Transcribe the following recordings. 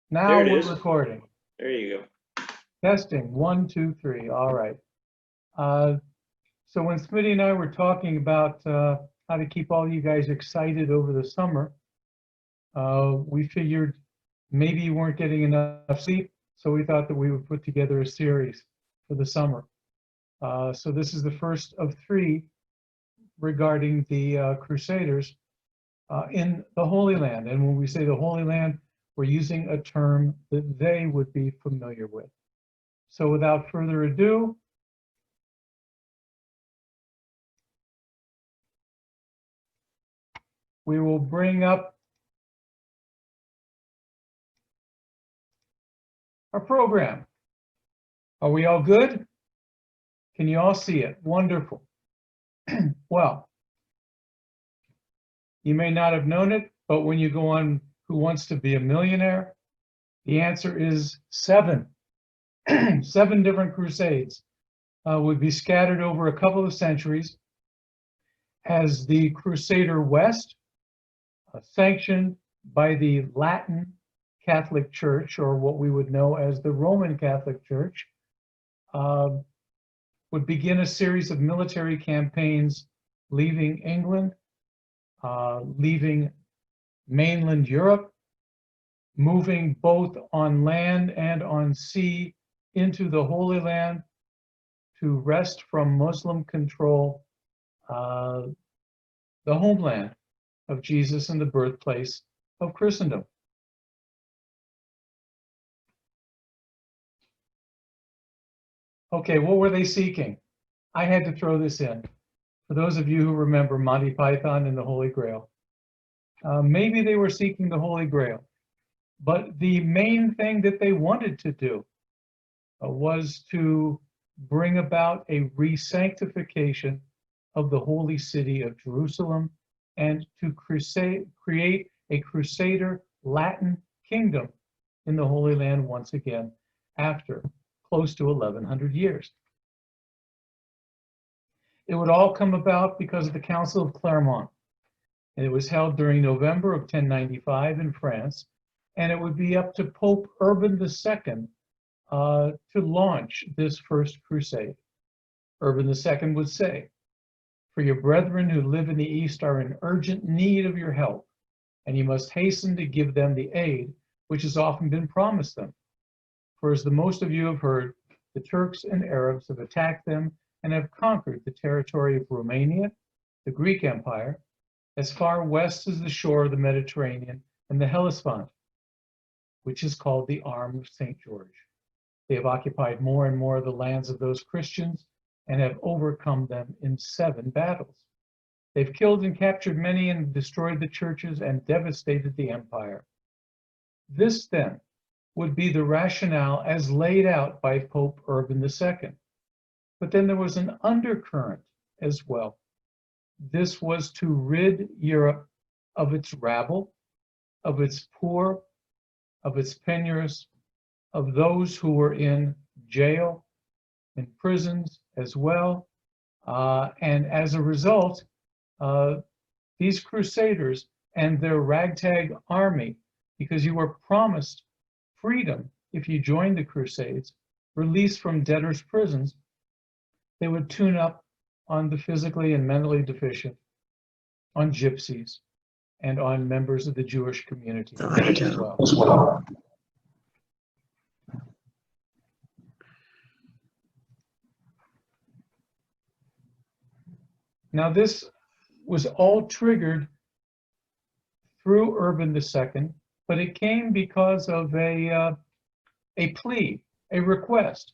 Now There it we're is. recording. There you go. Testing, 1, 2, 3. All right. So when Smitty and I were talking about how to keep all you guys excited over the summer, we figured maybe you weren't getting enough sleep, so we thought that we would put together a series for the summer. So this is the first of 3 regarding the Crusaders in the Holy Land. And when we say the Holy Land, we're using a term that they would be familiar with. So without further ado, we will bring up our program. Are we all good? Can you all see it? Wonderful. Well, you may not have known it, but when you go on Who Wants to Be a Millionaire, the answer is 7. 7 different crusades would be scattered over a couple of centuries as the Crusader West, sanctioned by the Latin Catholic Church, or what we would know as the Roman Catholic Church, would begin a series of military campaigns leaving England, leaving mainland Europe, moving both on land and on sea into the Holy Land to wrest from Muslim control the homeland of Jesus and the birthplace of Christendom. Okay, what were they seeking? I had to throw this in. For those of you who remember Monty Python and the Holy Grail, maybe they were seeking the Holy Grail, but the main thing that they wanted to do was to bring about a re-sanctification of the holy city of Jerusalem and to create a Crusader Latin kingdom in the Holy Land once again after close to 1100 years. It would all come about because of the Council of Clermont. And it was held during November of 1095 in France, and it would be up to Pope Urban II to launch this first crusade. Urban II would say, "For your brethren who live in the East are in urgent need of your help, and you must hasten to give them the aid which has often been promised them. For as the most of you have heard, the Turks and Arabs have attacked them and have conquered the territory of Romania, the Greek Empire, as far west as the shore of the Mediterranean and the Hellespont, which is called the Arm of St. George. They have occupied more and more of the lands of those Christians and have overcome them in 7 battles. They've killed and captured many and destroyed the churches and devastated the empire." This then would be the rationale as laid out by Pope Urban II. But then there was an undercurrent as well. This was to rid Europe of its rabble, of its poor, of its penurious, of those who were in jail, in prisons as well. And as a result, these crusaders and their ragtag army, because you were promised freedom if you joined the Crusades, released from debtors' prisons, they would tune up on the physically and mentally deficient, on gypsies, and on members of the Jewish community as well. Now this was all triggered through Urban II, but it came because of a plea, a request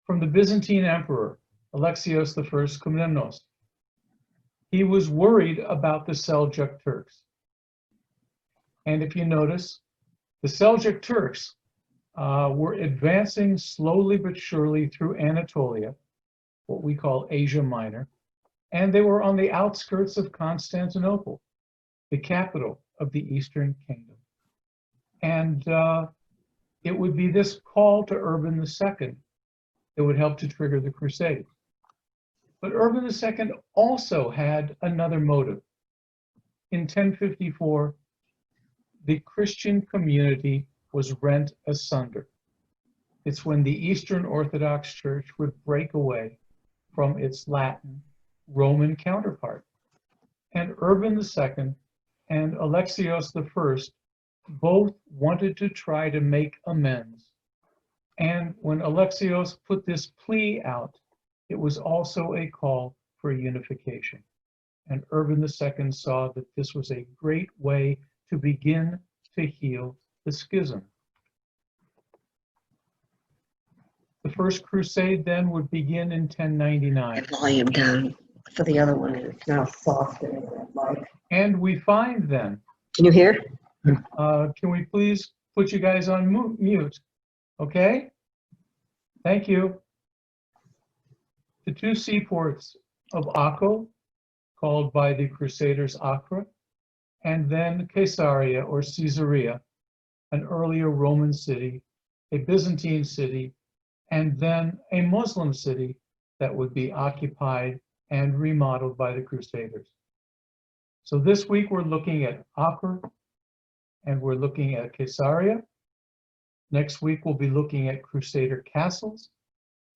from the Byzantine Emperor, Alexios I Komnenos. He was worried about the Seljuk Turks. And if you notice, the Seljuk Turks were advancing slowly but surely through Anatolia, what we call Asia Minor, and they were on the outskirts of Constantinople, the capital of the Eastern Kingdom. And it would be this call to Urban II that would help to trigger the crusade. But Urban II also had another motive. In 1054, the Christian community was rent asunder. It's when the Eastern Orthodox Church would break away from its Latin Roman counterpart. And Urban II and Alexios I both wanted to try to make amends. And when Alexios put this plea out, it was also a call for unification. And Urban II saw that this was a great way to begin to heal the schism. The First Crusade then would begin in 1099. Volume down for the other one. It's now softer. Like. And we find then. Can you hear? Can we please put you guys on mute? Okay? Thank you. The two seaports of Akko, called by the Crusaders Acre, and then Caesarea or Caesarea, an earlier Roman city, a Byzantine city, and then a Muslim city that would be occupied and remodeled by the Crusaders. So this week we're looking at Acre and we're looking at Caesarea. Next week we'll be looking at Crusader castles,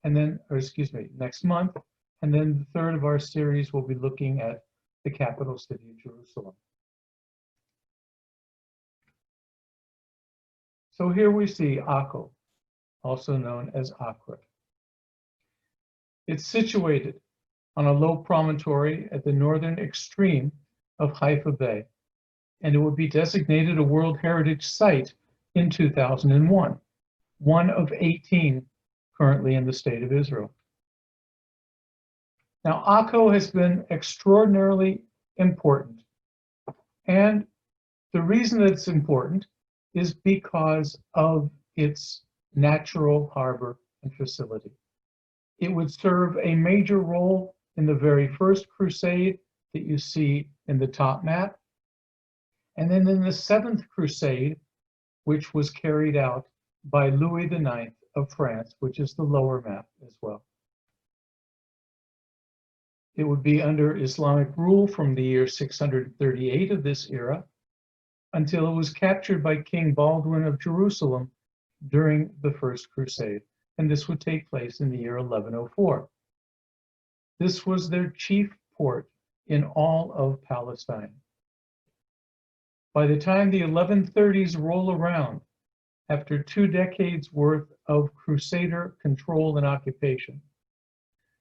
and then, or excuse me, next month, and then the third of our series will be looking at the capital city of Jerusalem. So here we see Akko, also known as Acre. It's situated on a low promontory at the northern extreme of Haifa Bay, and it would be designated a World Heritage Site in 2001, one of 18 currently in the State of Israel. Now, Akko has been extraordinarily important, and the reason that it's important is because of its natural harbor and facility. It would serve a major role in the very first crusade that you see in the top map, and then in the Seventh Crusade, which was carried out by Louis IX of France, which is the lower map as well. It would be under Islamic rule from the year 638 of this era until it was captured by King Baldwin of Jerusalem during the First Crusade, and this would take place in the year 1104. This was their chief port in all of Palestine. By the time the 1130s roll around, after 2 decades worth of Crusader control and occupation,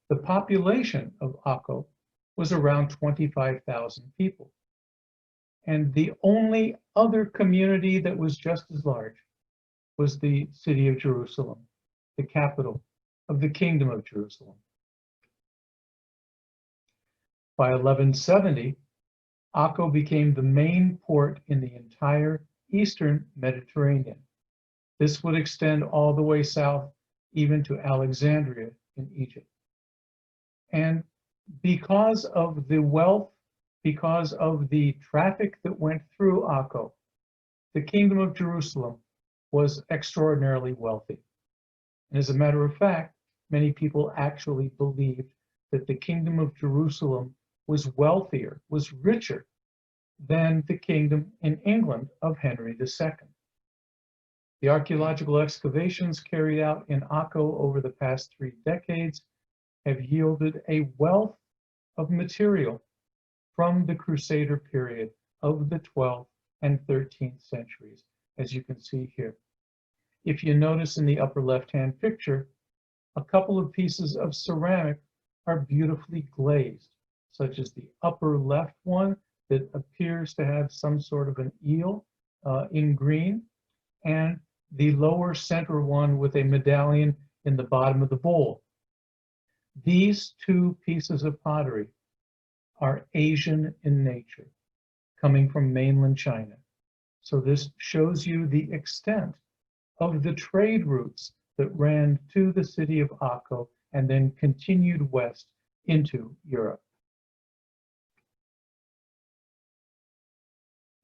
the population of Akko was around 25,000 people. And the only other community that was just as large was the city of Jerusalem, the capital of the Kingdom of Jerusalem. By 1170, Akko became the main port in the entire Eastern Mediterranean. This would extend all the way south, even to Alexandria in Egypt. And because of the wealth, because of the traffic that went through Akko, the Kingdom of Jerusalem was extraordinarily wealthy. And as a matter of fact, many people actually believed that the Kingdom of Jerusalem was wealthier, was richer than the kingdom in England of Henry II. The archaeological excavations carried out in Akko over the past 3 decades have yielded a wealth of material from the Crusader period of the 12th and 13th centuries, as you can see here. If you notice in the upper left-hand picture, a couple of pieces of ceramic are beautifully glazed, such as the upper left one that appears to have some sort of an eel in green, and the lower center one with a medallion in the bottom of the bowl. These 2 pieces of pottery are Asian in nature, coming from mainland China. So this shows you the extent of the trade routes that ran to the city of Akko and then continued west into Europe.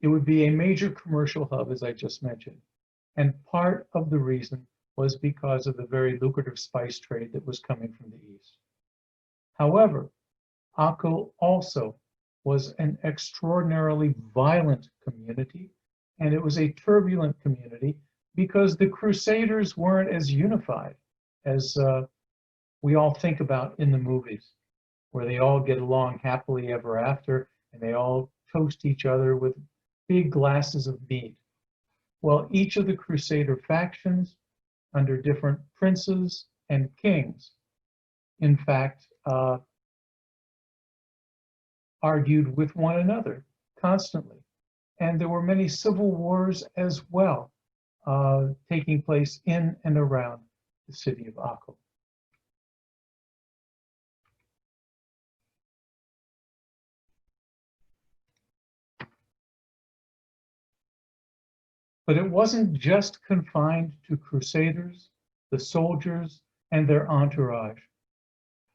It would be a major commercial hub, as I just mentioned, and part of the reason was because of the very lucrative spice trade that was coming from the east. However, Akko also was an extraordinarily violent community, and it was a turbulent community because the Crusaders weren't as unified as we all think about in the movies, where they all get along happily ever after and they all toast each other with big glasses of mead. Well, each of the Crusader factions, under different princes and kings, in fact, argued with one another constantly. And there were many civil wars as well, taking place in and around the city of Akko. But it wasn't just confined to Crusaders, the soldiers, and their entourage.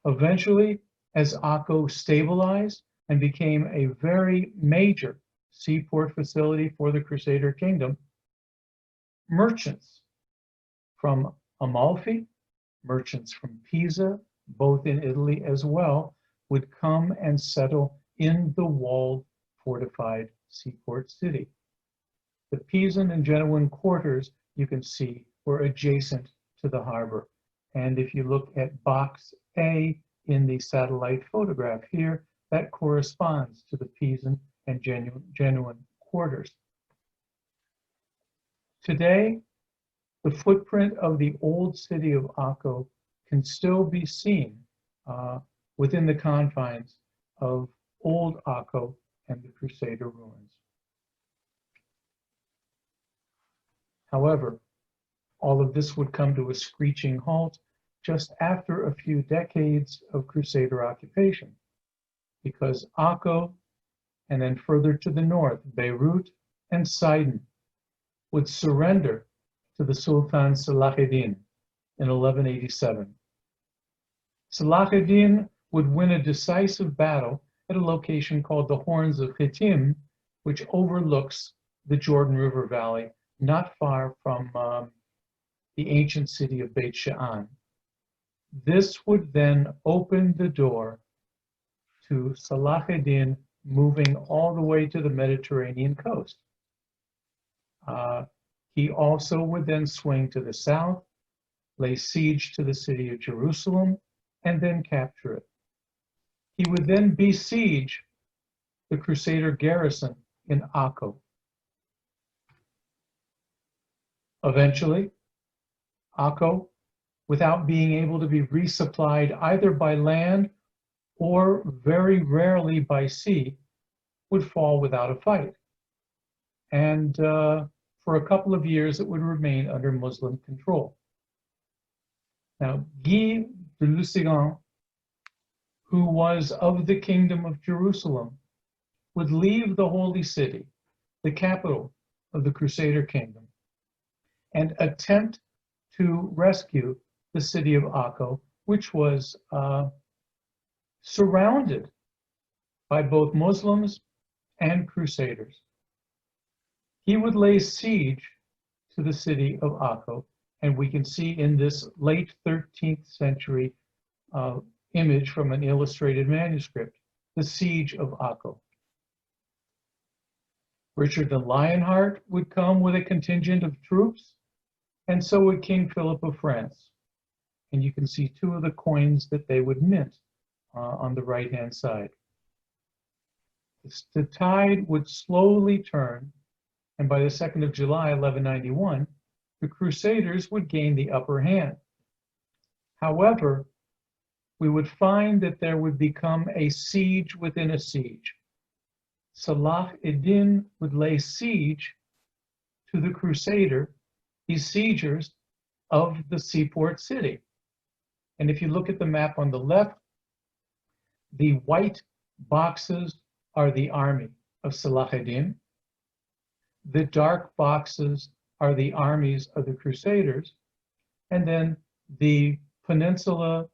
Eventually, as Akko stabilized and became a very major seaport facility for the Crusader kingdom, merchants from Amalfi, merchants from Pisa, both in Italy as well, would come and settle in the walled, fortified seaport city. The Pisan and Genoan quarters, you can see, were adjacent to the harbor. And if you look at box A in the satellite photograph here, that corresponds to the Pisan and Genoan quarters. Today, the footprint of the old city of Akko can still be seen within the confines of old Akko and the Crusader ruins. However, all of this would come to a screeching halt just after a few decades of Crusader occupation, because Akko, and then further to the north, Beirut and Sidon, would surrender to the Sultan Salahuddin in 1187. Salahuddin would win a decisive battle at a location called the Horns of Hittim, which overlooks the Jordan River Valley, not far from the ancient city of Beit Sha'an. This would then open the door to Salahuddin moving all the way to the Mediterranean coast. He also would then swing to the south, lay siege to the city of Jerusalem, and then capture it. He would then besiege the Crusader garrison in Akko. Eventually, Akko, without being able to be resupplied either by land or very rarely by sea, would fall without a fight. And for a couple of years, it would remain under Muslim control. Now, Guy de Lusignan, who was of the Kingdom of Jerusalem, would leave the Holy City, the capital of the Crusader kingdom, and attempt to rescue the city of Akko, which was surrounded by both Muslims and Crusaders. He would lay siege to the city of Akko, and we can see in this late 13th century image from an illustrated manuscript, the siege of Akko. Richard the Lionheart would come with a contingent of troops, and so would King Philip of France. And you can see two of the coins that they would mint on the right-hand side. The tide would slowly turn, and by the 2nd of July, 1191, the Crusaders would gain the upper hand. However, we would find that there would become a siege within a siege. Salah ad-Din would lay siege to the Crusader besiegers of the seaport city. And if you look at the map on the left, the white boxes are the army of Salah ad-Din. The dark boxes are the armies of the Crusaders. And then the peninsula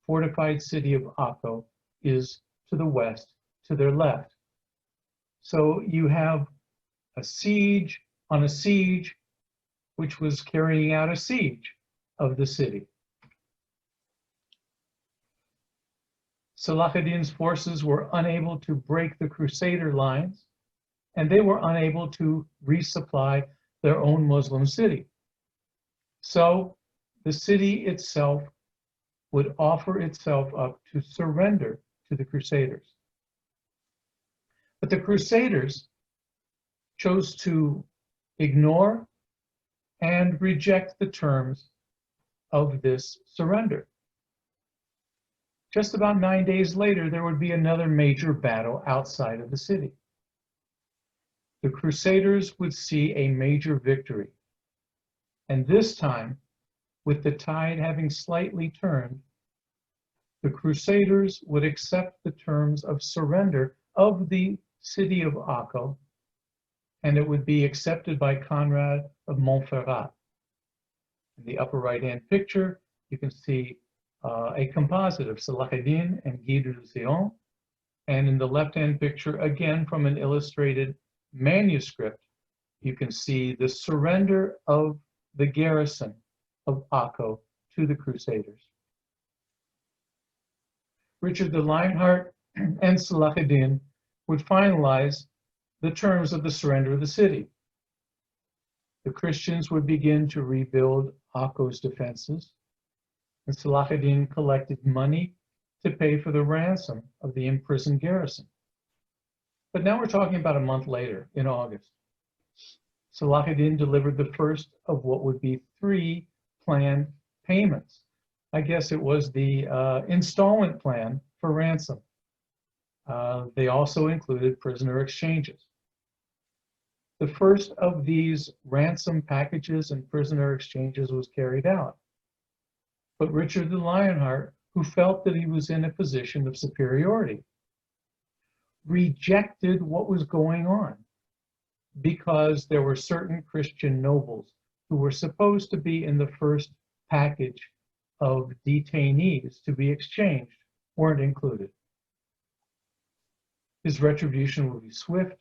fortified city of Akko is to the west, to their left. So you have a siege on a siege, which was carrying out a siege of the city. Salah ad-Din's forces were unable to break the Crusader lines, and they were unable to resupply their own Muslim city. So the city itself would offer itself up to surrender to the Crusaders. But the Crusaders chose to ignore and reject the terms of this surrender. Just about 9 days later, there would be another major battle outside of the city. The Crusaders would see a major victory. And this time, with the tide having slightly turned, the Crusaders would accept the terms of surrender of the city of Acre, and it would be accepted by Conrad of Montferrat. In the upper right-hand picture, you can see a composite of Salah ad-Din and Guy de Lusignan. And in the left-hand picture, again from an illustrated manuscript, you can see the surrender of the garrison of Acre to the Crusaders. Richard de Lionheart and Salah ad-Din would finalize the terms of the surrender of the city. The Christians would begin to rebuild Acre's defenses, and Salah ad-Din collected money to pay for the ransom of the imprisoned garrison. But now we're talking about a month later, in August. Salah ad-Din delivered the first of what would be 3 planned payments. I guess it was the installment plan for ransom. They also included prisoner exchanges. The first of these ransom packages and prisoner exchanges was carried out. But Richard de Lionheart, who felt that he was in a position of superiority, rejected what was going on because there were certain Christian nobles who were supposed to be in the first package of detainees to be exchanged, weren't included. His retribution would be swift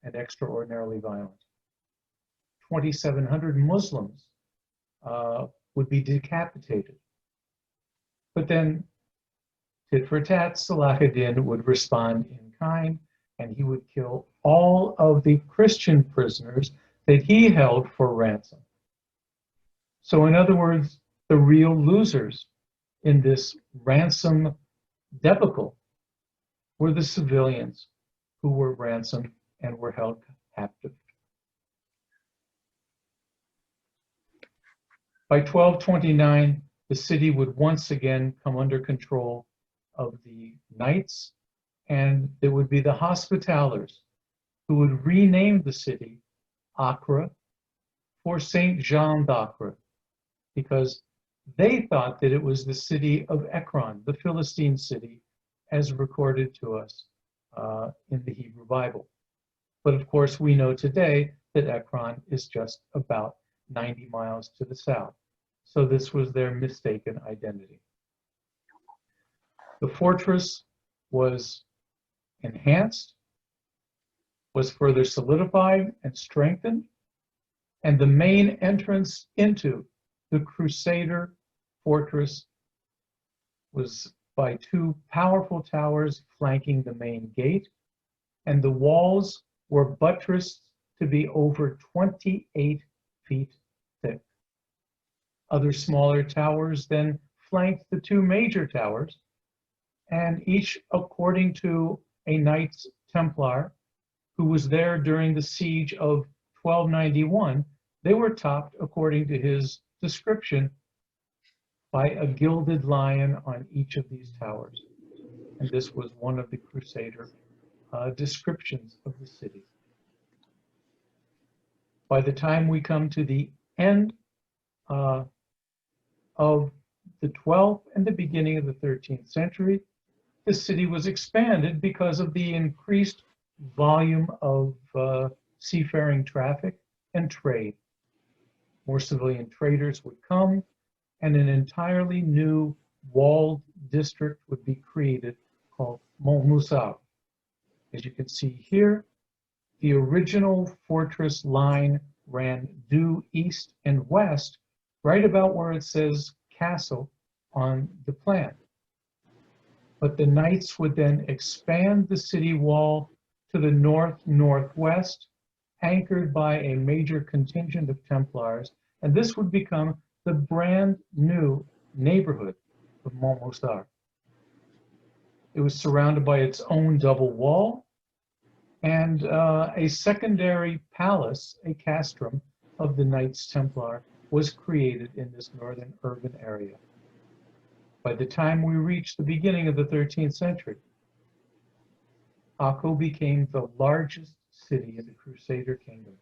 and extraordinarily violent. 2,700 Muslims would be decapitated. But then, tit for tat, Salah ad-Din would respond in kind, and he would kill all of the Christian prisoners that he held for ransom. So in other words, the real losers in this ransom debacle were the civilians who were ransomed and were held captive. By 1229, the city would once again come under control of the knights, and there would be the Hospitallers who would rename the city Acre for Saint Jean d'Acre, because they thought that it was the city of Ekron, the Philistine city, as recorded to us in the Hebrew Bible. But of course, we know today that Ekron is just about 90 miles to the south. So this was their mistaken identity. The fortress was enhanced, was further solidified and strengthened, and the main entrance into the Crusader fortress was by 2 powerful towers flanking the main gate, and the walls were buttressed to be over 28 feet thick. Other smaller towers then flanked the 2 major towers, and each according to a Knights Templar who was there during the siege of 1291, they were topped, according to his description, by a gilded lion on each of these towers. And this was one of the Crusader descriptions of the city. By the time we come to the end of the 12th and the beginning of the 13th century, the city was expanded because of the increased volume of seafaring traffic and trade. More civilian traders would come, and an entirely new walled district would be created called Montmusard. As you can see here, the original fortress line ran due east and west, right about where it says castle on the plan. But the knights would then expand the city wall to the north-northwest, anchored by a major contingent of Templars, and this would become the brand new neighborhood of Montmoussard. It was surrounded by its own double wall and a secondary palace, a castrum of the Knights Templar, was created in this northern urban area. By the time we reach the beginning of the 13th century, Akko became the largest city in the Crusader kingdom,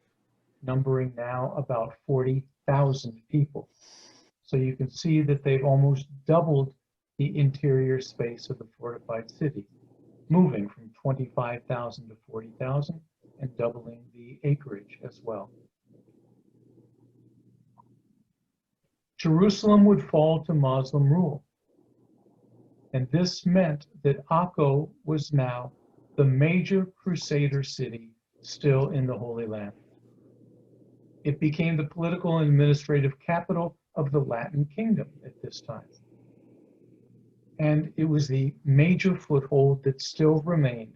numbering now about 40,000 people. So you can see that they've almost doubled the interior space of the fortified city, moving from 25,000 to 40,000 and doubling the acreage as well. Jerusalem would fall to Muslim rule, and this meant that Akko was now the major Crusader city still in the Holy Land. It became the political and administrative capital of the Latin kingdom at this time. And it was the major foothold that still remained,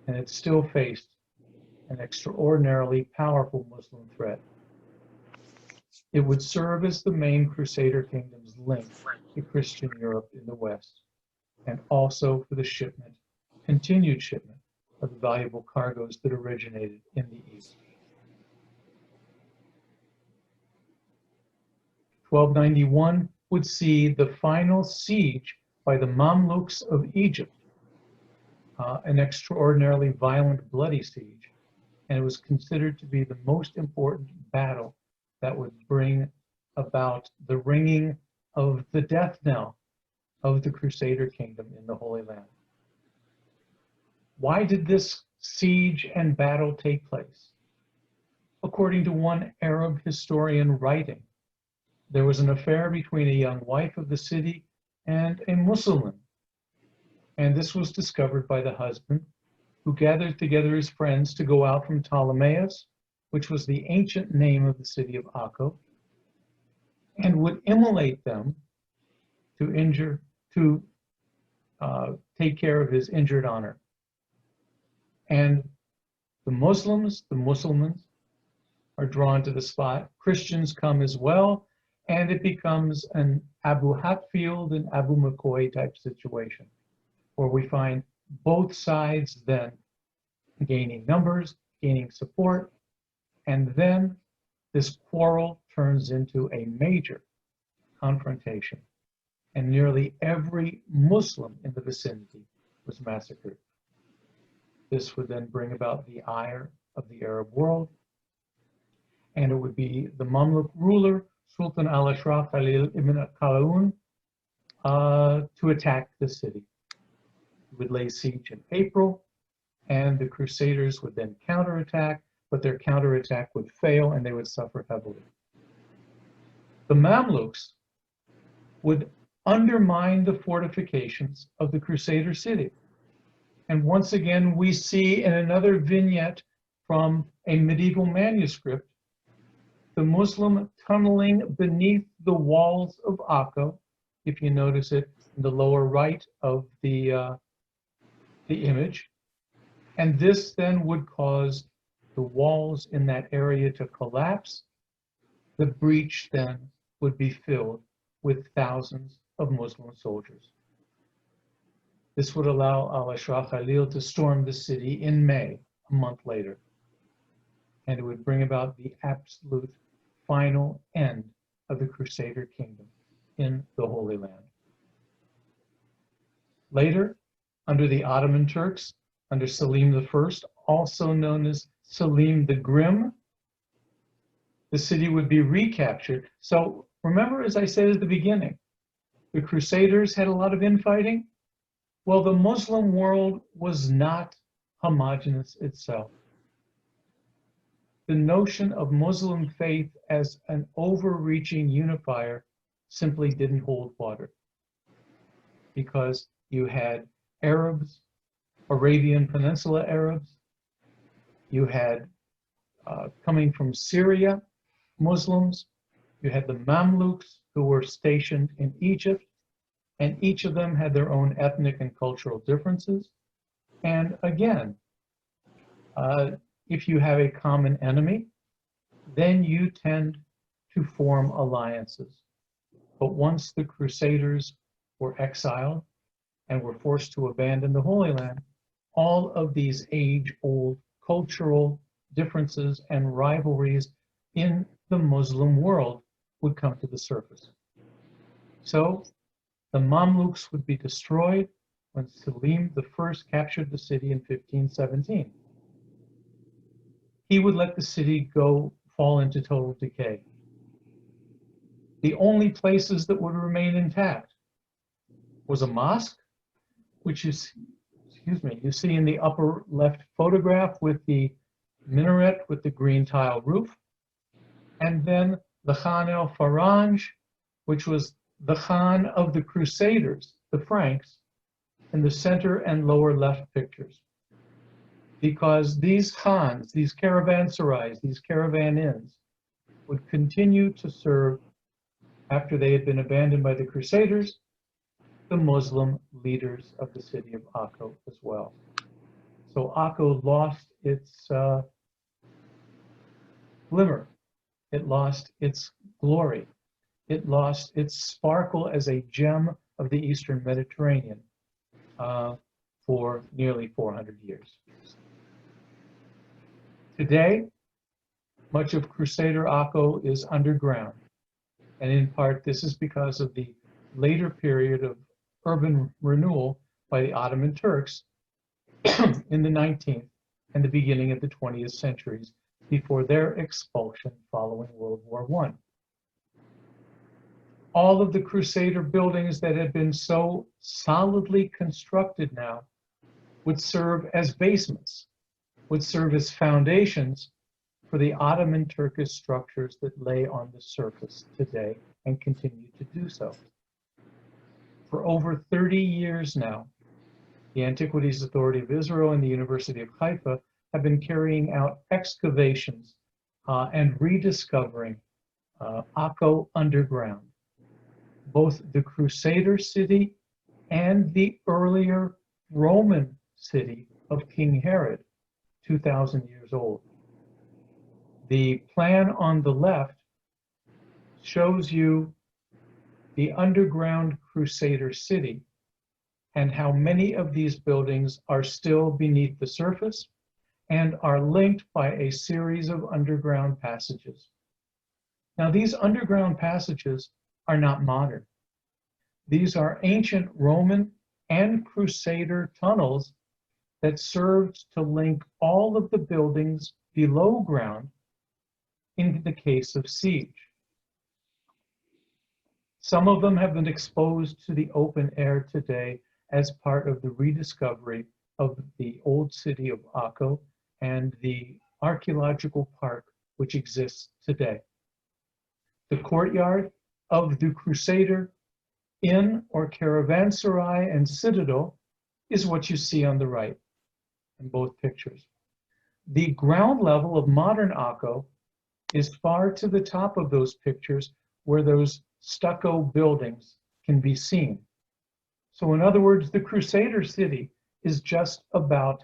and it still faced an extraordinarily powerful Muslim threat. It would serve as the main Crusader kingdom's link to Christian Europe in the West, and also for the continued shipment of the valuable cargoes that originated in the East. 1291 would see the final siege by the Mamluks of Egypt, an extraordinarily violent, bloody siege, and it was considered to be the most important battle that would bring about the ringing of the death knell of the Crusader kingdom in the Holy Land. Why did this siege and battle take place? According to one Arab historian writing, there was an affair between a young wife of the city and a Muslim, and this was discovered by the husband, who gathered together his friends to go out from Ptolemais, which was the ancient name of the city of Akko, and would immolate them to take care of his injured honor. And the Muslims are drawn to the spot. Christians come as well, and it becomes an Abu Hatfield and Abu McCoy type situation, where we find both sides then gaining numbers, gaining support, and then this quarrel turns into a major confrontation, and nearly every Muslim in the vicinity was massacred. This would then bring about the ire of the Arab world, and it would be the Mamluk ruler, Sultan al-Ashraf Khalil ibn Qalawun, to attack the city. He would lay siege in April, and the Crusaders would then counterattack, but their counterattack would fail and they would suffer heavily. The Mamluks would undermine the fortifications of the Crusader city. And once again, we see in another vignette from a medieval manuscript, the Muslim tunneling beneath the walls of Akko, if you notice it in the lower right of the image. And this then would cause the walls in that area to collapse. The breach then would be filled with thousands of Muslim soldiers. This would allow al-Ashraf Khalil to storm the city in May, a month later. And it would bring about the absolute final end of the Crusader kingdom in the Holy Land. Later, under the Ottoman Turks, under Selim I, also known as Selim the Grim, the city would be recaptured. So remember, as I said at the beginning, the Crusaders had a lot of infighting. Well, the Muslim world was not homogeneous itself. The notion of Muslim faith as an overreaching unifier simply didn't hold water, because you had Arabs, Arabian Peninsula Arabs, you had coming from Syria, Muslims, you had the Mamluks who were stationed in Egypt, and each of them had their own ethnic and cultural differences. And again, if you have a common enemy, then you tend to form alliances. But once the Crusaders were exiled and were forced to abandon the Holy Land, all of these age-old cultural differences and rivalries in the Muslim world would come to the surface. So the Mamluks would be destroyed when Selim I captured the city in 1517. He would let the city fall into total decay. The only places that would remain intact was a mosque, which is, you see in the upper left photograph with the minaret with the green tile roof, and then the Khan el-Faraj, which was the Khan of the Crusaders, the Franks, in the center and lower left pictures. Because these Khans, these caravanserais, these caravan inns, would continue to serve, after they had been abandoned by the Crusaders, the Muslim leaders of the city of Akko as well. So Akko lost its glimmer. It lost its glory. It lost its sparkle as a gem of the Eastern Mediterranean for nearly 400 years. Today, much of Crusader Akko is underground. And in part, this is because of the later period of urban renewal by the Ottoman Turks in the 19th and the beginning of the 20th centuries before their expulsion following World War I. All of the Crusader buildings that had been so solidly constructed now would serve as basements, would serve as foundations for the Ottoman Turkish structures that lay on the surface today and continue to do so. For over 30 years now, the Antiquities Authority of Israel and the University of Haifa have been carrying out excavations and rediscovering Akko underground, both the Crusader city and the earlier Roman city of King Herod, 2,000 years old. The plan on the left shows you the underground Crusader city and how many of these buildings are still beneath the surface and are linked by a series of underground passages. Now, these underground passages are not modern. These are ancient Roman and Crusader tunnels that served to link all of the buildings below ground in the case of siege. Some of them have been exposed to the open air today as part of the rediscovery of the old city of Akko and the archaeological park which exists today. The courtyard of the Crusader Inn or caravanserai and citadel is what you see on the right in both pictures. The ground level of modern Akko is far to the top of those pictures where those stucco buildings can be seen. So in other words, the Crusader city is just about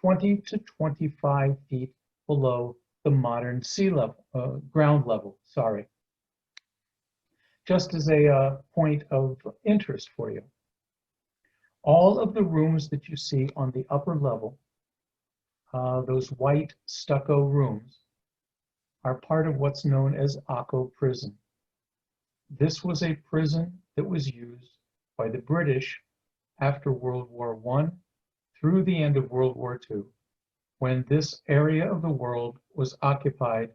20 to 25 feet below the modern sea level, ground level, sorry. Just as a point of interest for you, all of the rooms that you see on the upper level, those white stucco rooms, are part of what's known as Akko Prison. This was a prison that was used by the British after World War I through the end of World War II, when this area of the world was occupied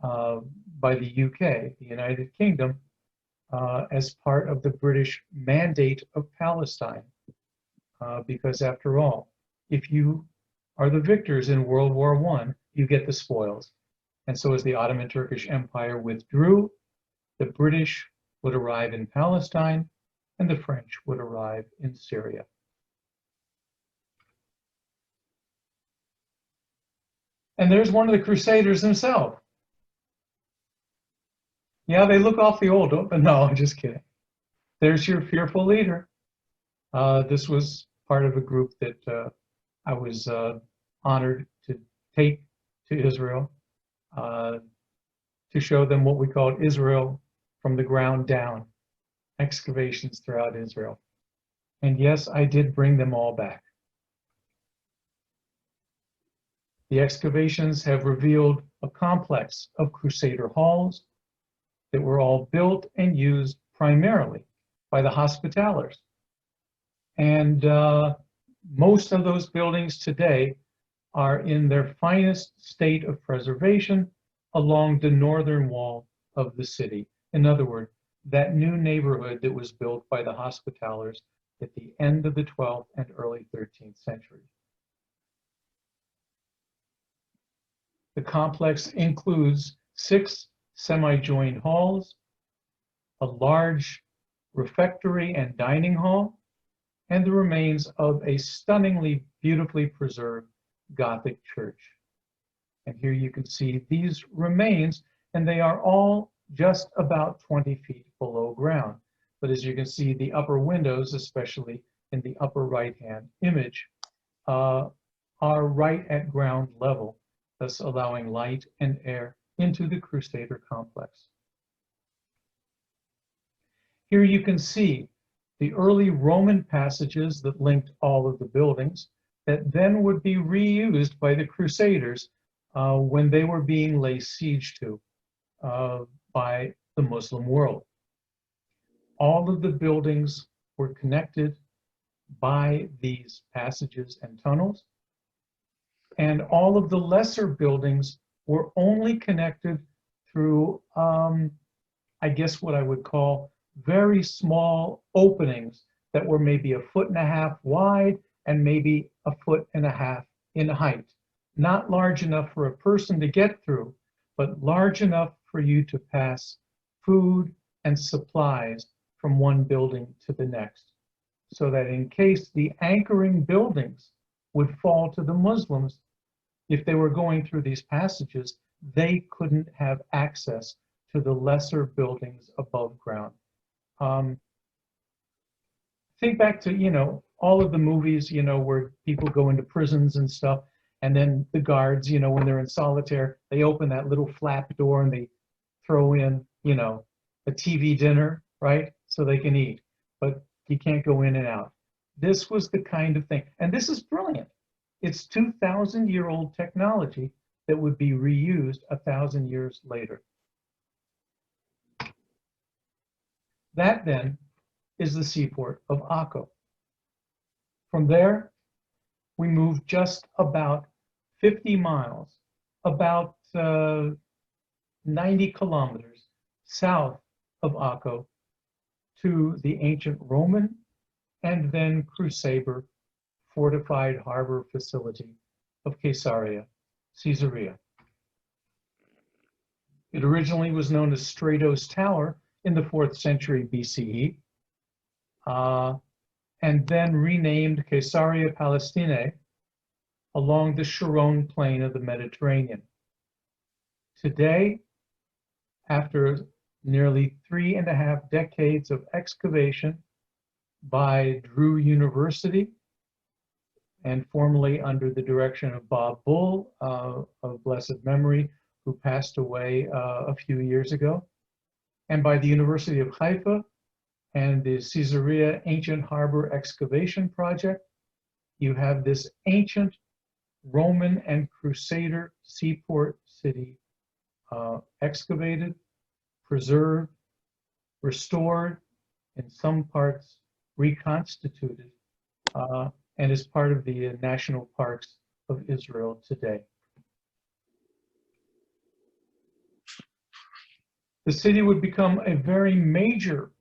by the UK, the United Kingdom, as part of the British Mandate of Palestine. Because after all, if you are the victors in World War I, you get the spoils. And so as the Ottoman Turkish Empire withdrew, the British would arrive in Palestine and the French would arrive in Syria. And there's one of the Crusaders himself. Yeah, they look awfully old, but no, I'm just kidding. There's your fearful leader. This was part of a group that I was honored to take to Israel. to show them what we called Israel from the ground down, excavations throughout Israel. And yes, I did bring them all back. The excavations have revealed a complex of Crusader halls that were all built and used primarily by the Hospitallers. And most of those buildings today are in their finest state of preservation along the northern wall of the city. In other words, that new neighborhood that was built by the Hospitallers at the end of the 12th and early 13th century. The complex includes 6 semi-joined halls, a large refectory and dining hall, and the remains of a stunningly beautifully preserved Gothic church. And here you can see these remains, and they are all just about 20 feet below ground. But as you can see, the upper windows, especially in the upper right-hand image, are right at ground level, thus allowing light and air into the Crusader complex. Here you can see the early Roman passages that linked all of the buildings that then would be reused by the Crusaders when they were being laid siege to by the Muslim world. All of the buildings were connected by these passages and tunnels, and all of the lesser buildings were only connected through, I guess what I would call very small openings that were maybe 1.5 feet wide and maybe 1.5 feet in height. Not large enough for a person to get through, but large enough for you to pass food and supplies from one building to the next, so that in case the anchoring buildings would fall to the Muslims, if they were going through these passages, they couldn't have access to the lesser buildings above ground. Think back to, all of the movies, where people go into prisons and stuff, and then the guards, when they're in solitaire, they open that little flap door and they throw in, a TV dinner, right? So they can eat, but you can't go in and out. This was the kind of thing, and this is brilliant. It's 2,000-year-old technology that would be reused 1,000 years later. That then is the seaport of Akko. From there, we move just about 50 miles, about 90 kilometers south of Akko to the ancient Roman and then Crusader fortified harbor facility of Caesarea. It originally was known as Stratos Tower in the 4th century BCE, and then renamed Caesarea Palestinae along the Sharon plain of the Mediterranean. Today, after nearly 3.5 decades of excavation by Drew University, and formerly under the direction of Bob Bull of blessed memory, who passed away a few years ago, and by the University of Haifa and the Caesarea Ancient Harbor Excavation Project, you have this ancient Roman and Crusader seaport city excavated, preserved, restored, in some parts reconstituted, and is part of the national parks of Israel today. The city would become a very major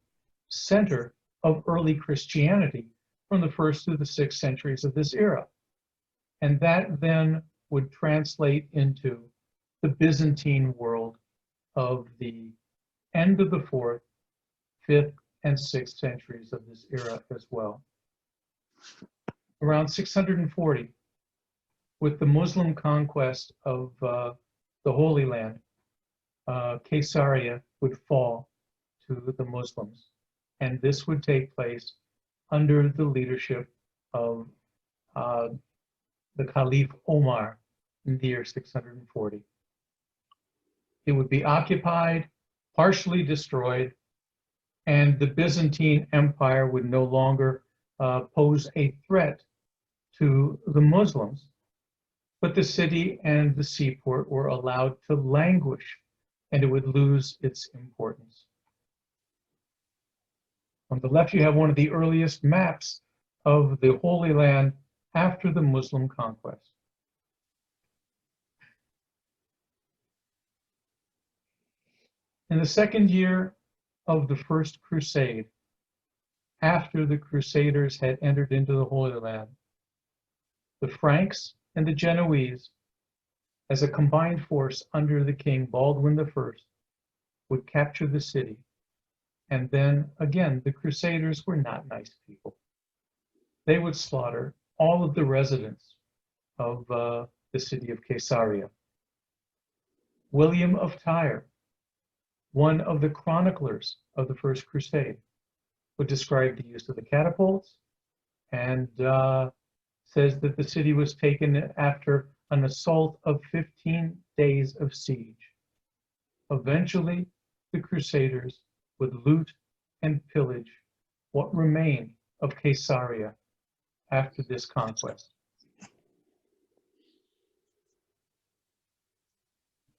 center of early Christianity from the 1st through the 6th centuries of this era. And that then would translate into the Byzantine world of the end of the 4th, 5th, and 6th centuries of this era as well. Around 640, with the Muslim conquest of the Holy Land, Caesarea would fall to the Muslims. And this would take place under the leadership of the Caliph Omar in the year 640. it would be occupied, partially destroyed, and the Byzantine Empire would no longer pose a threat to the Muslims. But the city and the seaport were allowed to languish, and it would lose its importance. On the left, you have one of the earliest maps of the Holy Land after the Muslim conquest. In the second year of the First Crusade, after the Crusaders had entered into the Holy Land, the Franks and the Genoese, as a combined force under the king Baldwin I, would capture the city. And then again, the Crusaders were not nice people. They would slaughter all of the residents of the city of Caesarea. William of Tyre, one of the chroniclers of the First Crusade, would describe the use of the catapults and says that the city was taken after an assault of 15 days of siege. Eventually, the Crusaders would loot and pillage what remained of Caesarea after this conquest.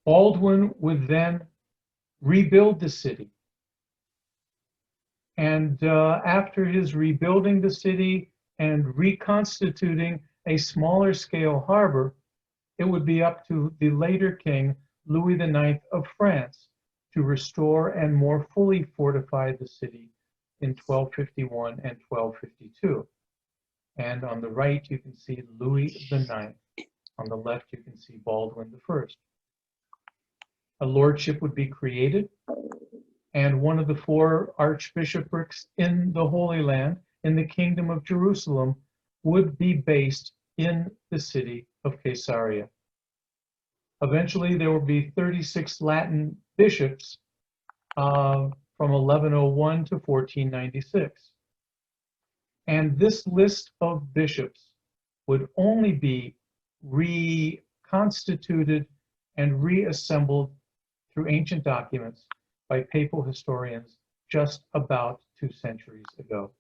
Baldwin would then rebuild the city. And after his rebuilding the city and reconstituting a smaller scale harbor, it would be up to the later king, Louis IX of France, to restore and more fully fortify the city in 1251 and 1252. And on the right, you can see Louis IX. On the left, you can see Baldwin I. A lordship would be created, and one of the 4 archbishoprics in the Holy Land, in the Kingdom of Jerusalem, would be based in the city of Caesarea. Eventually, there will be 36 Latin bishops from 1101 to 1496. And this list of bishops would only be reconstituted and reassembled through ancient documents by papal historians just about 2 centuries ago.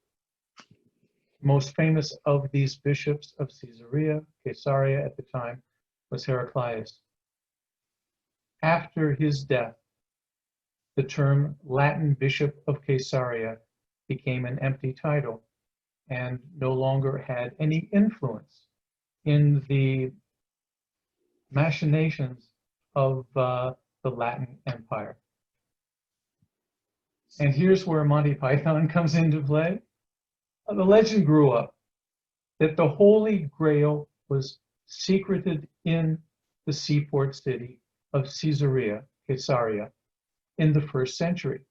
The most famous of these bishops of Caesarea at the time, was Heraclius. After his death, the term Latin Bishop of Caesarea became an empty title and no longer had any influence in the machinations of the Latin Empire. And here's where Monty Python comes into play. The legend grew up that the Holy Grail was secreted in the seaport city of Caesarea, in the 1st century.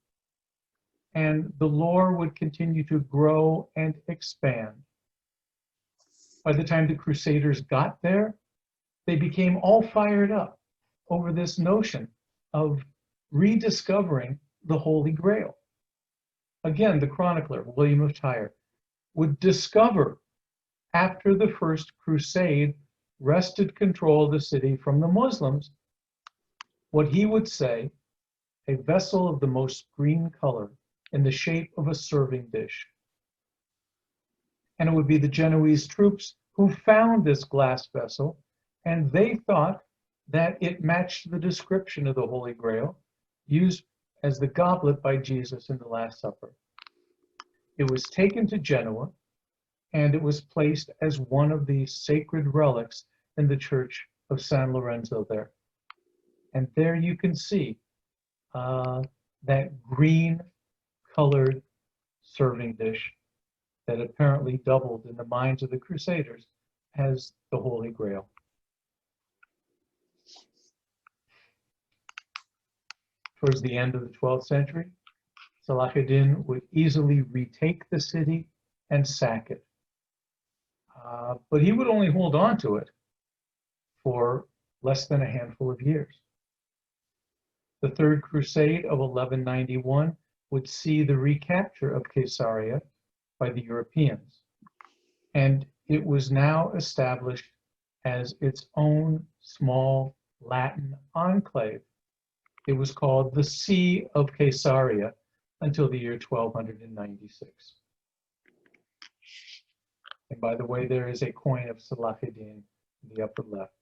And the lore would continue to grow and expand. By the time the Crusaders got there, they became all fired up over this notion of rediscovering the Holy Grail. Again, the chronicler, William of Tyre, would discover, after the First Crusade wrested control of the city from the Muslims, what he would say, a vessel of the most green color in the shape of a serving dish. And it would be the Genoese troops who found this glass vessel, and they thought that it matched the description of the Holy Grail used as the goblet by Jesus in the Last Supper. It was taken to Genoa, and it was placed as one of the sacred relics in the church of San Lorenzo there. And there you can see that green colored serving dish that apparently doubled in the minds of the Crusaders as the Holy Grail. Towards the end of the 12th century, Salah ad-Din would easily retake the city and sack it. But he would only hold on to it for less than a handful of years. The Third Crusade of 1191 would see the recapture of Caesarea by the Europeans, and it was now established as its own small Latin enclave it was called the See of Caesarea until the year 1296. And by the way, there is a coin of Salahuddin in the upper left.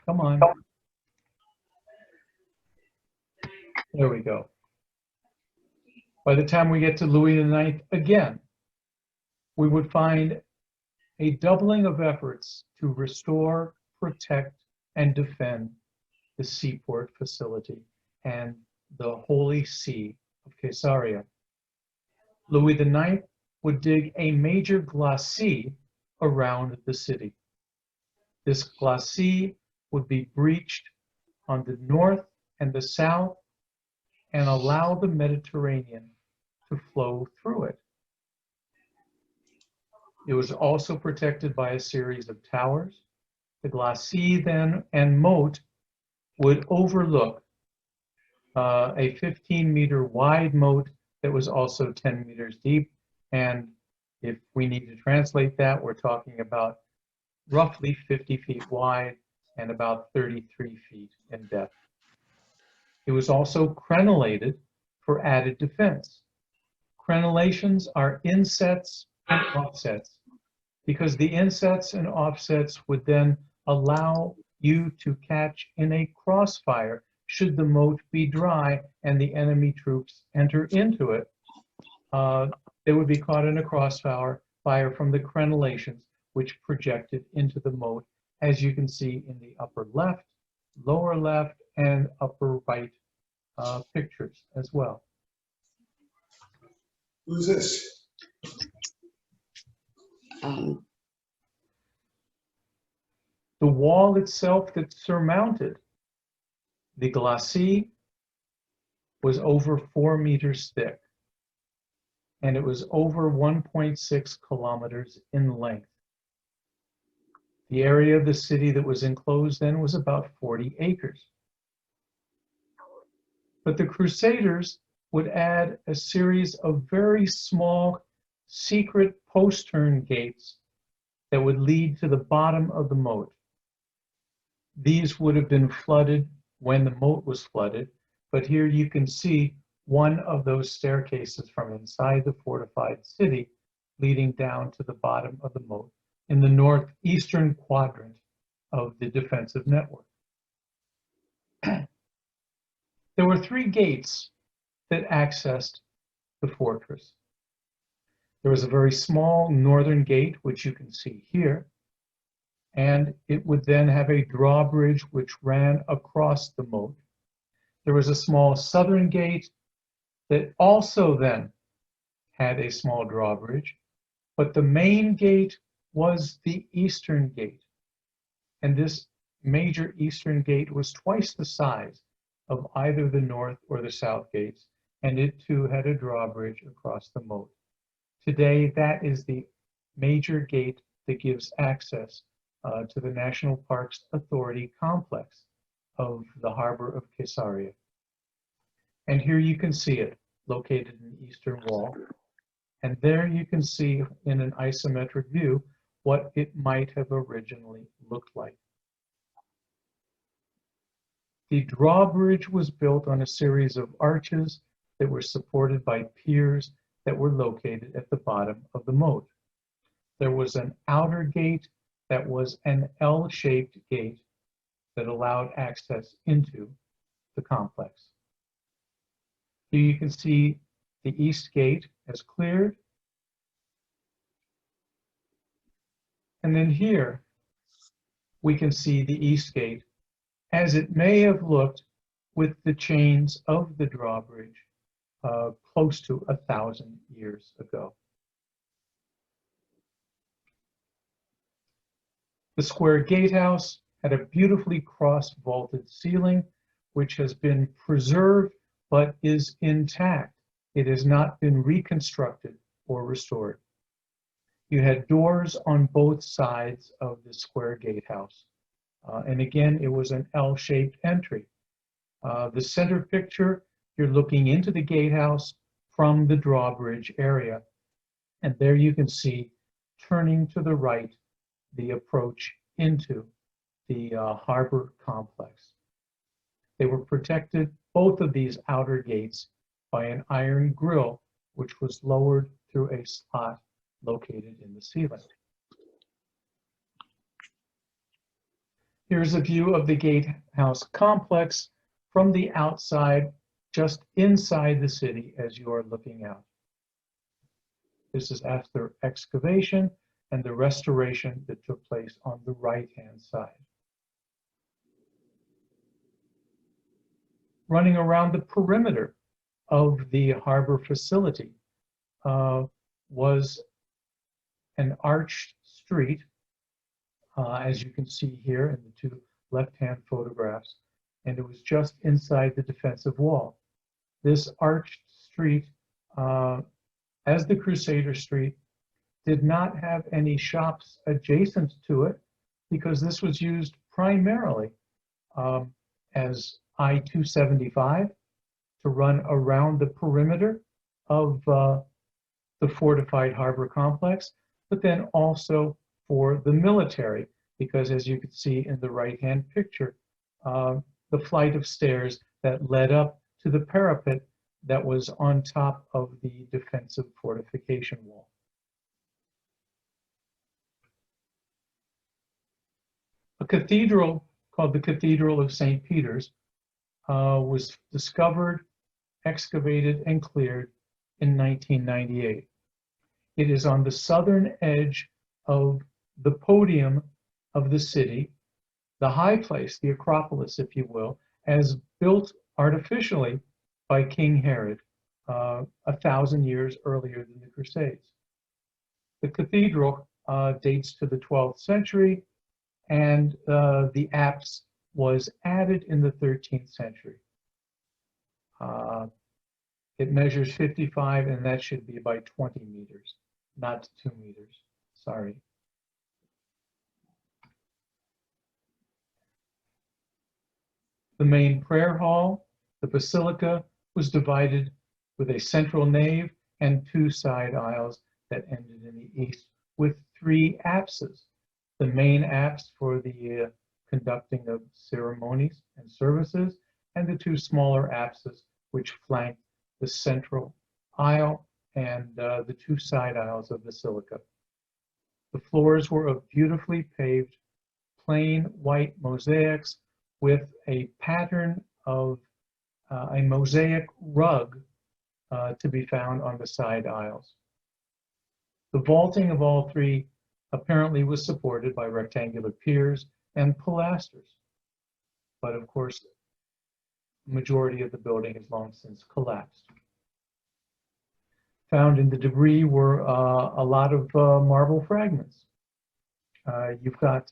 Come on. There we go. By the time we get to Louis IX again, we would find a doubling of efforts to restore, protect, and defend the seaport facility and the Holy See of Caesarea. Louis IX would dig a major glacis around the city. This glacis would be breached on the north and the south and allow the Mediterranean to flow through it. It was also protected by a series of towers. The glacis then and moat would overlook a 15-meter wide moat that was also 10 meters deep. And if we need to translate that, we're talking about roughly 50 feet wide and about 33 feet in depth. It was also crenellated for added defense. Crenellations are insets and offsets, because the insets and offsets would then allow you to catch in a crossfire should the moat be dry and the enemy troops enter into it. They would be caught in a crossfire from the crenellations, which projected into the moat, as you can see in the upper left, lower left, and upper right pictures as well. Who's this? Um, The wall itself that surmounted the glacis was over 4 meters thick, and it was over 1.6 kilometers in length. The area of the city that was enclosed then was about 40 acres. But the Crusaders would add a series of very small secret postern gates that would lead to the bottom of the moat. These would have been flooded when the moat was flooded, but here you can see one of those staircases from inside the fortified city leading down to the bottom of the moat in the northeastern quadrant of the defensive network. There were 3 gates that accessed the fortress. There was a very small northern gate, which you can see here, and it would then have a drawbridge which ran across the moat. There was a small southern gate that also then had a small drawbridge, but the main gate was the eastern gate. And this major eastern gate was twice the size of either the north or the south gates, and it too had a drawbridge across the moat. Today, that is the major gate that gives access to the National Parks Authority complex of the harbor of Caesarea. And here you can see it, located in the eastern wall. And there you can see in an isometric view what it might have originally looked like. The drawbridge was built on a series of arches that were supported by piers that were located at the bottom of the moat. There was an outer gate that was an L-shaped gate that allowed access into the complex. Here you can see the east gate as cleared. And then here we can see the east gate as it may have looked with the chains of the drawbridge close to 1,000 years ago. The square gatehouse had a beautifully cross-vaulted ceiling, which has been preserved but is intact. It has not been reconstructed or restored. You had doors on both sides of the square gatehouse. And again, it was an L-shaped entry. The center picture, you're looking into the gatehouse from the drawbridge area. And there you can see, turning to the right, the approach into the harbor complex. They were protected, both of these outer gates, by an iron grille, which was lowered through a slot located in the ceiling. Here's a view of the gatehouse complex from the outside, just inside the city as you are looking out. This is after excavation and the restoration that took place on the right-hand side. Running around the perimeter of the harbor facility was an arched street, as you can see here in the two left-hand photographs, and it was just inside the defensive wall. This arched street, as the Crusader Street, did not have any shops adjacent to it because this was used primarily as I-275 to run around the perimeter of the fortified harbor complex, but then also for the military, because as you can see in the right-hand picture, the flight of stairs that led up to the parapet that was on top of the defensive fortification wall. A cathedral called the Cathedral of St. Peter's was discovered, excavated, and cleared in 1998. It is on the southern edge of the podium of the city, the high place, the Acropolis, if you will, as built artificially by King Herod 1,000 years earlier than the Crusades. The cathedral dates to the 12th century, and the apse was added in the 13th century. It measures 55, and that should be by 20 meters, not 2 meters. Sorry. The main prayer hall, the basilica, was divided with a central nave and 2 side aisles that ended in the east with 3 apses. The main apse for the conducting of ceremonies and services, and the 2 smaller apses which flanked the central aisle and the 2 side aisles of the basilica. The floors were of beautifully paved, plain white mosaics with a pattern of a mosaic rug to be found on the side aisles. The vaulting of all 3 apparently was supported by rectangular piers and pilasters, but of course, the majority of the building has long since collapsed. Found in the debris were a lot of marble fragments. You've got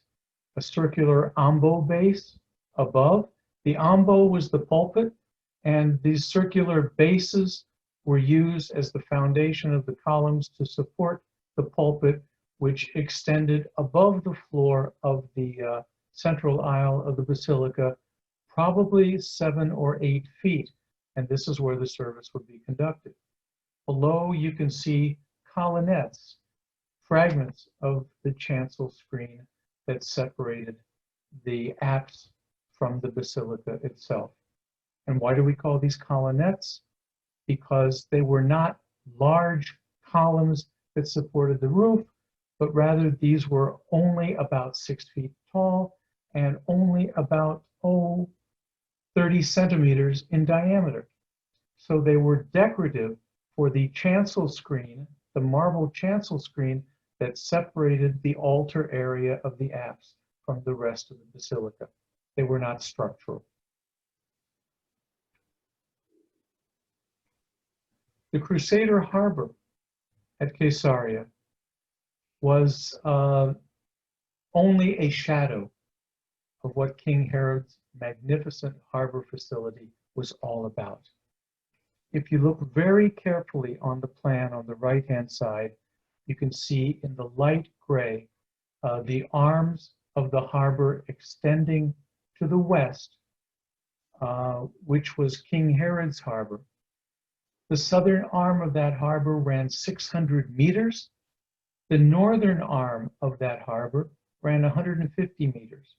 a circular ambo base above. The ambo was the pulpit, and these circular bases were used as the foundation of the columns to support the pulpit, which extended above the floor of the central aisle of the basilica, probably 7 or 8 feet, and this is where the service would be conducted. Below, you can see colonnettes, fragments of the chancel screen that separated the apse from the basilica itself. And why do we call these colonnettes? Because they were not large columns that supported the roof, but rather these were only about 6 feet tall and only about 30 centimeters in diameter. So they were decorative for the chancel screen, the marble chancel screen that separated the altar area of the apse from the rest of the basilica. They were not structural. The Crusader harbor at Caesarea was only a shadow of what King Herod's magnificent harbor facility was all about. If you look very carefully on the plan on the right-hand side, you can see in the light gray the arms of the harbor extending to the west, which was King Herod's harbor. The southern arm of that harbor ran 600 meters. The northern arm of that harbor ran 150 meters.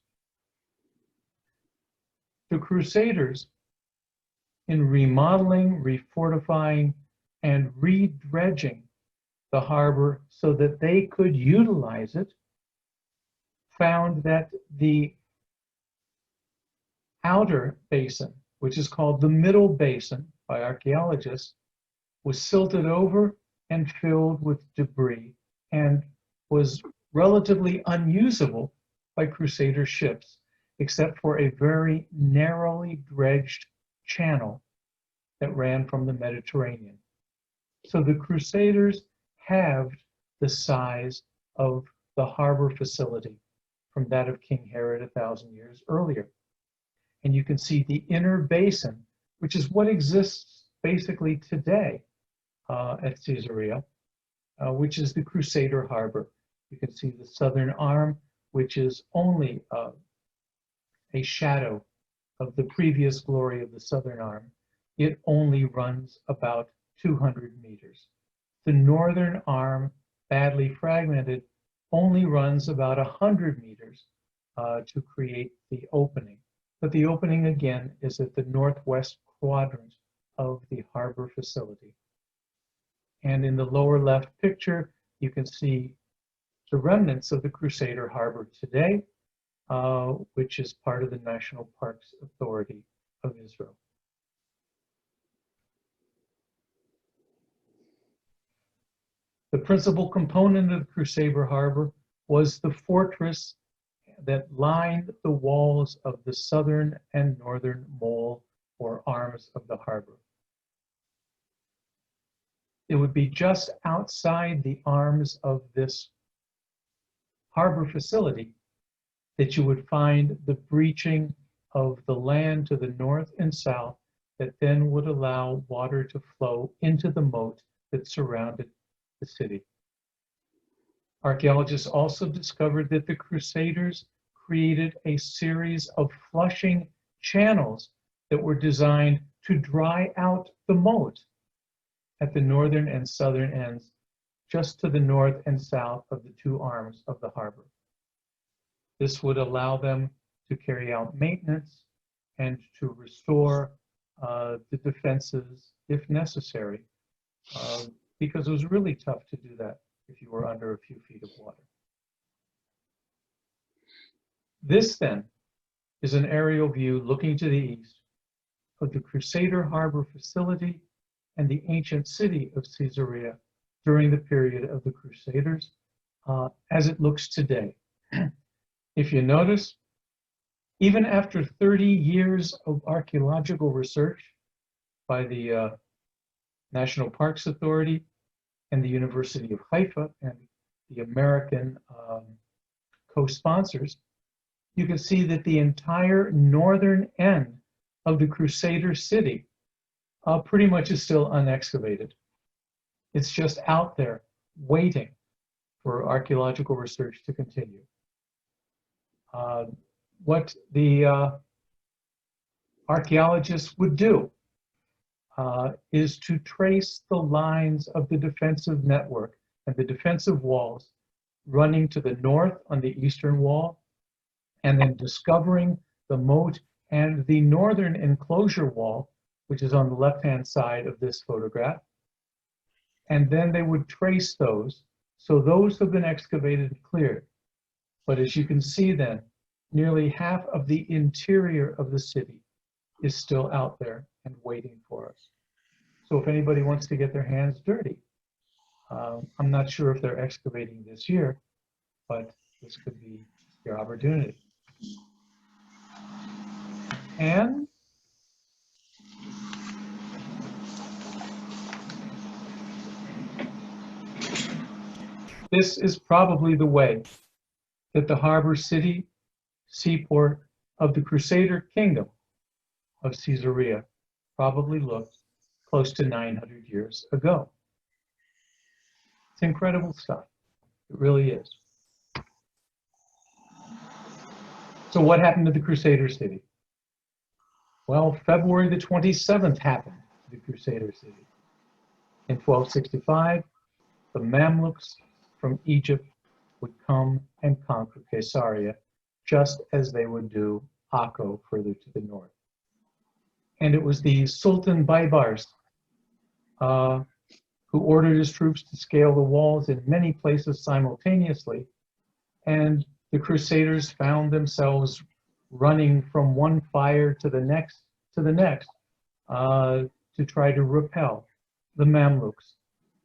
The Crusaders, in remodeling, refortifying, and redredging the harbor so that they could utilize it, found that the outer basin, which is called the middle basin by archaeologists, was silted over and filled with debris and was relatively unusable by Crusader ships, except for a very narrowly dredged channel that ran from the Mediterranean. So the Crusaders halved the size of the harbor facility from that of King Herod 1,000 years earlier. And you can see the inner basin, which is what exists basically today at Caesarea, which is the Crusader harbor. You can see the southern arm, which is only a shadow of the previous glory of the southern arm. It only runs about 200 meters. The northern arm, badly fragmented, only runs about 100 meters to create the opening. But the opening, again, is at the northwest quadrant of the harbor facility. And in the lower left picture, you can see the remnants of the Crusader harbor today, which is part of the National Parks Authority of Israel. The principal component of the Crusader harbor was the fortress that lined the walls of the southern and northern mole or arms of the harbor. It would be just outside the arms of this harbor facility that you would find the breaching of the land to the north and south that then would allow water to flow into the moat that surrounded the city. Archaeologists also discovered that the Crusaders created a series of flushing channels that were designed to dry out the moat at the northern and southern ends, just to the north and south of the two arms of the harbor. This would allow them to carry out maintenance and to restore the defenses if necessary, because it was really tough to do that if you were under a few feet of water. This then is an aerial view looking to the east of the Crusader harbor facility and the ancient city of Caesarea during the period of the Crusaders, as it looks today. If you notice, even after 30 years of archaeological research by the National Parks Authority and the University of Haifa and the American co-sponsors, you can see that the entire northern end of the Crusader city pretty much is still unexcavated. It's just out there waiting for archaeological research to continue. What the archaeologists would do is to trace the lines of the defensive network and the defensive walls running to the north on the eastern wall, and then discovering the moat and the northern enclosure wall, which is on the left-hand side of this photograph. And then they would trace those. So those have been excavated and cleared. But as you can see then, nearly half of the interior of the city is still out there and waiting for us. So if anybody wants to get their hands dirty, I'm not sure if they're excavating this year, but this could be your opportunity. And this is probably the way that the harbor city, seaport of the Crusader kingdom of Caesarea probably looked close to 900 years ago. It's incredible stuff. It really is. So what happened to the Crusader city? Well, February the 27th happened to the Crusader city. In 1265, the Mamluks from Egypt would come and conquer Caesarea, just as they would do Akko further to the north. And it was the Sultan Baybars who ordered his troops to scale the walls in many places simultaneously, and the Crusaders found themselves running from one fire to the next to try to repel the Mamluks.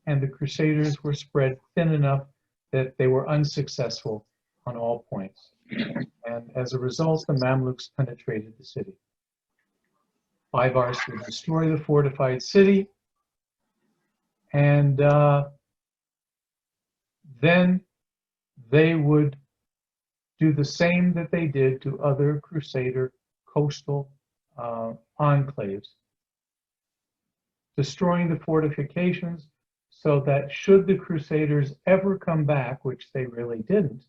And the Crusaders were spread thin enough that they were unsuccessful on all points. And as a result, the Mamluks penetrated the city. Baybars would destroy the fortified city, and then they would do the same that they did to other Crusader coastal enclaves, destroying the fortifications so that should the Crusaders ever come back, which they really didn't,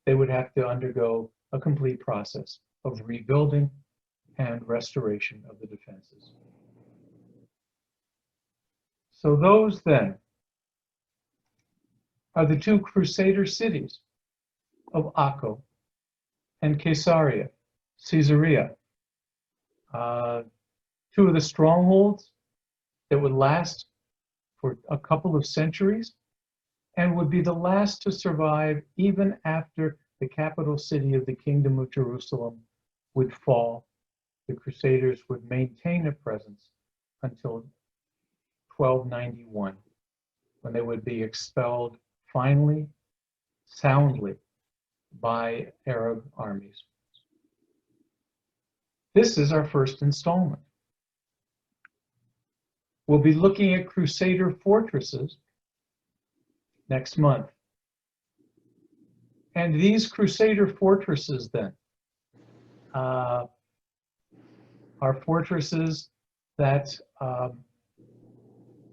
they would have to undergo a complete process of rebuilding and restoration of the defenses. So those then are the two Crusader cities of Akko and Caesarea. Two of the strongholds that would last for a couple of centuries and would be the last to survive even after the capital city of the Kingdom of Jerusalem would fall. The Crusaders would maintain a presence until 1291, when they would be expelled finally, soundly, by Arab armies. This is our first installment. We'll be looking at Crusader fortresses next month. And these Crusader fortresses then are fortresses that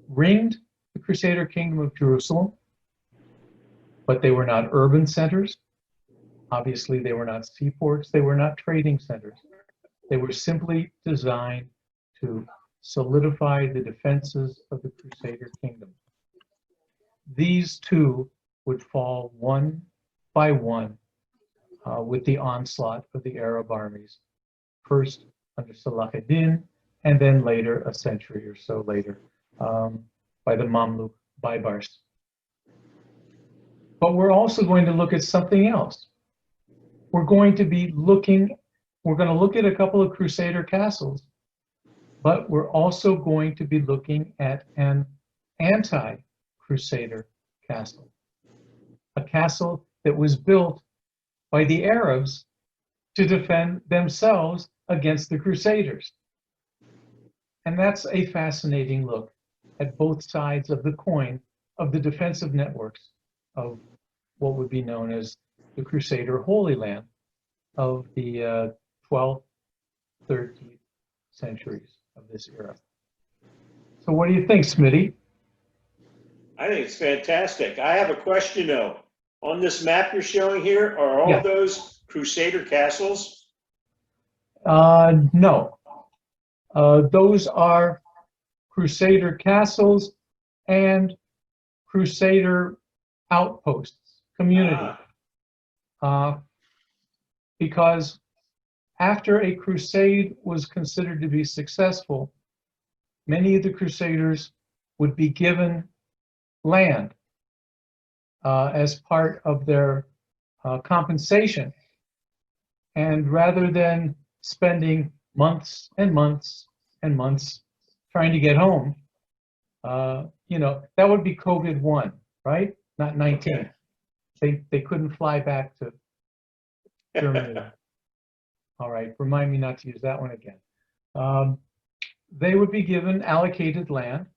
ringed the Crusader Kingdom of Jerusalem, but they were not urban centers. Obviously, they were not seaports. They were not trading centers. They were simply designed to solidify the defenses of the Crusader Kingdom. These two would fall one by one with the onslaught of the Arab armies, first under Salah ad-Din, and then later, a century or so later, by the Mamluk Baybars. But we're also going to look at something else. We're going to look at a couple of Crusader castles, but we're also going to be looking at an anti-Crusader castle, a castle that was built by the Arabs to defend themselves against the Crusaders. And that's a fascinating look at both sides of the coin of the defensive networks of what would be known as the Crusader Holy Land of the 12th, 13th centuries of this era. So what do you think, Smitty? I think it's fantastic. I have a question though. On this map you're showing here, are all those Crusader castles? No. Those are Crusader castles and Crusader outposts, community. Because after a crusade was considered to be successful, many of the Crusaders would be given land as part of their compensation. And rather than spending months and months and months trying to get home, that would be COVID-1, right? Not 19. Okay. They couldn't fly back to Germany. All right, remind me not to use that one again. They would be given allocated land,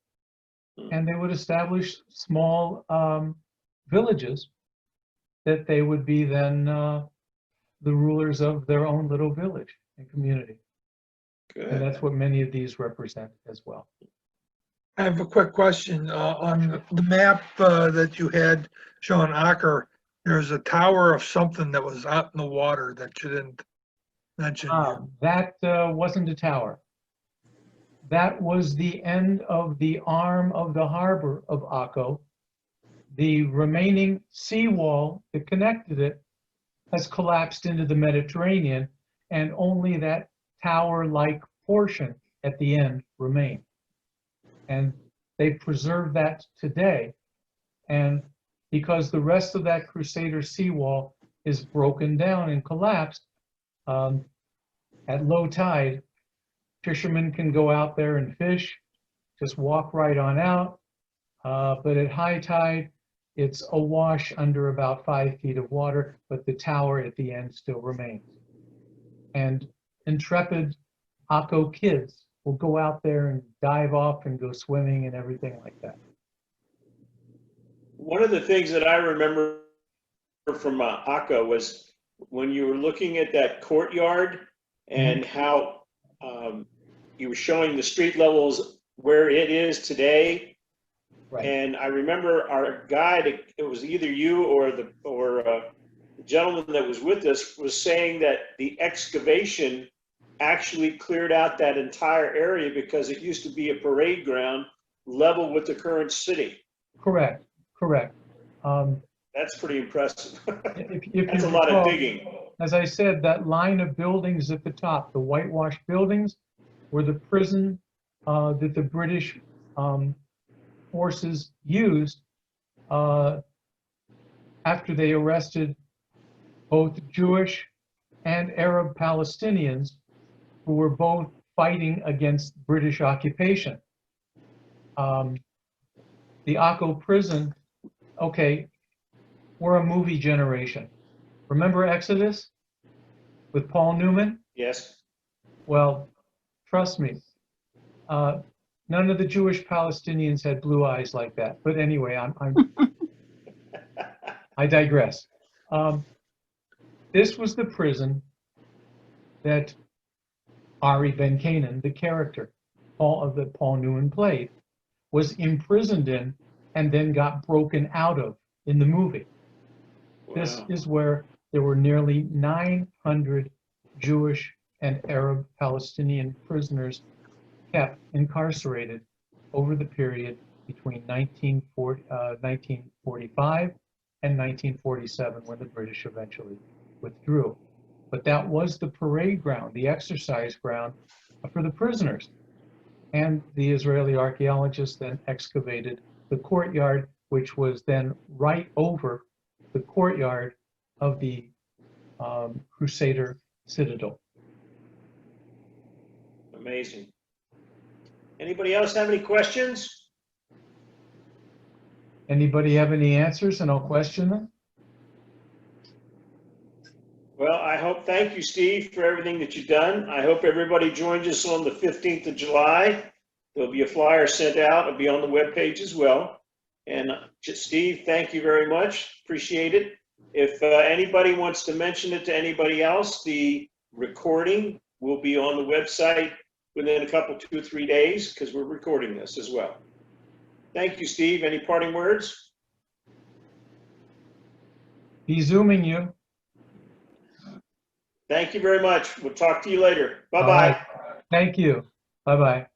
and they would establish small villages that they would be then the rulers of their own little village and community. Good. And that's what many of these represent as well. I have a quick question. On the map that you had showing Akko, there's a tower of something that was out in the water that you didn't mention here. That wasn't a tower. that was the end of the arm of the harbor of Akko. The remaining seawall that connected it has collapsed into the Mediterranean, and only that tower-like portion at the end remains. And they preserve that today. And because the rest of that Crusader seawall is broken down and collapsed, at low tide, fishermen can go out there and fish, just walk right on out. But at high tide, it's awash under about 5 feet of water, but the tower at the end still remains. And intrepid Akko kids will go out there and dive off and go swimming and everything like that. One of the things that I remember from Akko was when you were looking at that courtyard and how you were showing the street levels where it is today. Right. And I remember our guide, it was either you or the gentleman that was with us, was saying that the excavation actually cleared out that entire area because it used to be a parade ground level with the current city. Correct, correct. That's pretty impressive. If That's you a lot of recall, digging. as I said, that line of buildings at the top, the whitewashed buildings, were the prison that the British forces used after they arrested both Jewish and Arab Palestinians who were both fighting against British occupation. The Akko prison, okay, we're a movie generation. Remember Exodus with Paul Newman? Yes. Well, trust me, none of the Jewish Palestinians had blue eyes like that. But anyway, I digress. This was the prison that Ari Ben Canaan, the character that Paul Newman played, was imprisoned in and then got broken out of in the movie. Wow. This is where there were nearly 900 Jewish and Arab Palestinian prisoners kept incarcerated over the period between 1945 and 1947, when the British eventually withdrew. But that was the parade ground, the exercise ground for the prisoners. And the Israeli archaeologists then excavated the courtyard, which was then right over the courtyard of the Crusader citadel. Amazing. Anybody else have any questions? Anybody have any answers, and I'll question them? Well, thank you, Steve, for everything that you've done. I hope everybody joins us on the 15th of July. There'll be a flyer sent out. It'll be on the webpage as well. And Steve, thank you very much. Appreciate it. If anybody wants to mention it to anybody else, the recording will be on the website within a couple, 2 or 3 days, because we're recording this as well. Thank you, Steve. Any parting words? Be zooming you. Thank you very much. We'll talk to you later. All Bye-bye. right. Thank you. Bye-bye.